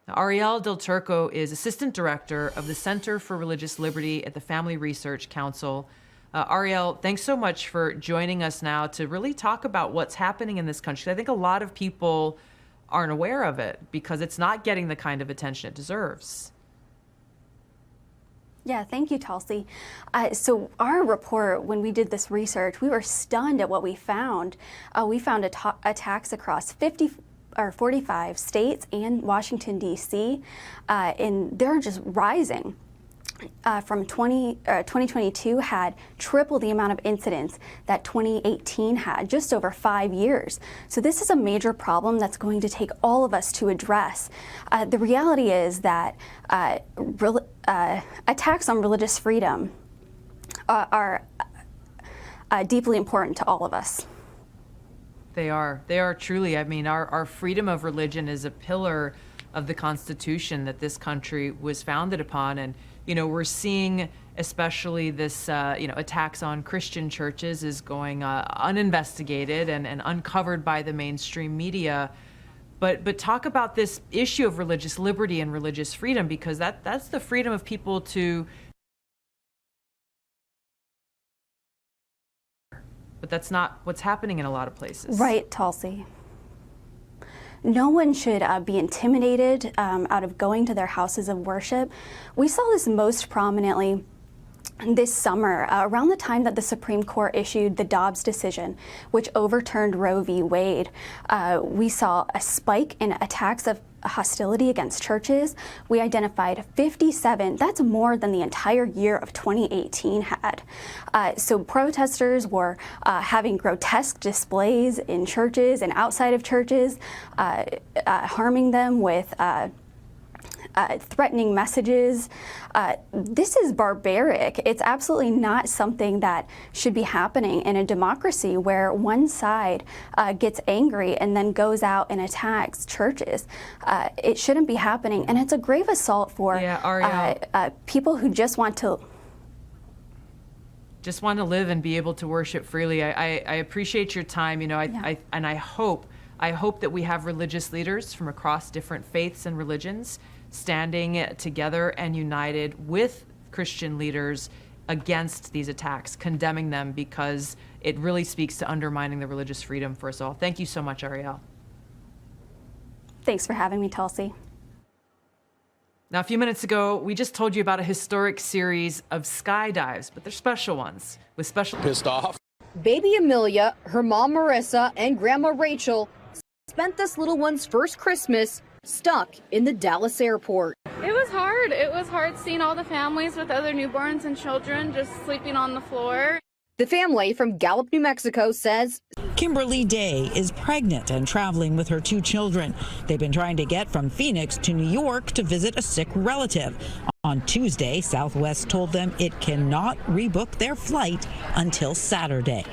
Arielle del Turco is Assistant Director of the Center for Religious Liberty at the Family Research Council. Arielle, thanks so much for joining us now to really talk about what's happening in this country. I think a lot of people aren't aware of it because it's not getting the kind of attention it deserves. Yeah, thank you, Tulsi. So our report, when we did this research, we were stunned at what we found. We found attacks across 45 states and Washington, D.C., and they're just rising. From 2022 had triple the amount of incidents that 2018 had, just over 5 years. So this is a major problem that's going to take all of us to address. The reality is that attacks on religious freedom are deeply important to all of us. They are truly. I mean, our freedom of religion is a pillar of the Constitution that this country was founded upon. And, we're seeing especially this, attacks on Christian churches is going uninvestigated and uncovered by the mainstream media. But talk about this issue of religious liberty and religious freedom, because that's the freedom of people to. But that's not what's happening in a lot of places. Right, Tulsi. No one should be intimidated out of going to their houses of worship. We saw this most prominently this summer, around the time that the Supreme Court issued the Dobbs decision, which overturned Roe v. Wade. We saw a spike in attacks of hostility against churches. We identified 57. That's more than the entire year of 2018 had. So protesters were having grotesque displays in churches and outside of churches, harming them with threatening messages. This is barbaric. It's absolutely not something that should be happening in a democracy where one side gets angry and then goes out and attacks churches. It shouldn't be happening, and it's a grave assault for people who just want to live and be able to worship freely. I appreciate your time. And I hope that we have religious leaders from across different faiths and religions standing together and united with Christian leaders against these attacks, condemning them, because it really speaks to undermining the religious freedom for us all. Thank you so much, Arielle. Thanks for having me, Tulsi. Now, a few minutes ago, we just told you about a historic series of skydives, but they're special ones with special. Pissed off. Baby Amelia, her mom Marissa, and Grandma Rachel spent this little one's first Christmas stuck in the Dallas airport. It was hard. It was hard seeing all the families with other newborns and children just sleeping on the floor. The family from Gallup, New Mexico says Kimberly Day is pregnant and traveling with her 2 children. They've been trying to get from Phoenix to New York to visit a sick relative. On Tuesday, Southwest told them it cannot rebook their flight until Saturday.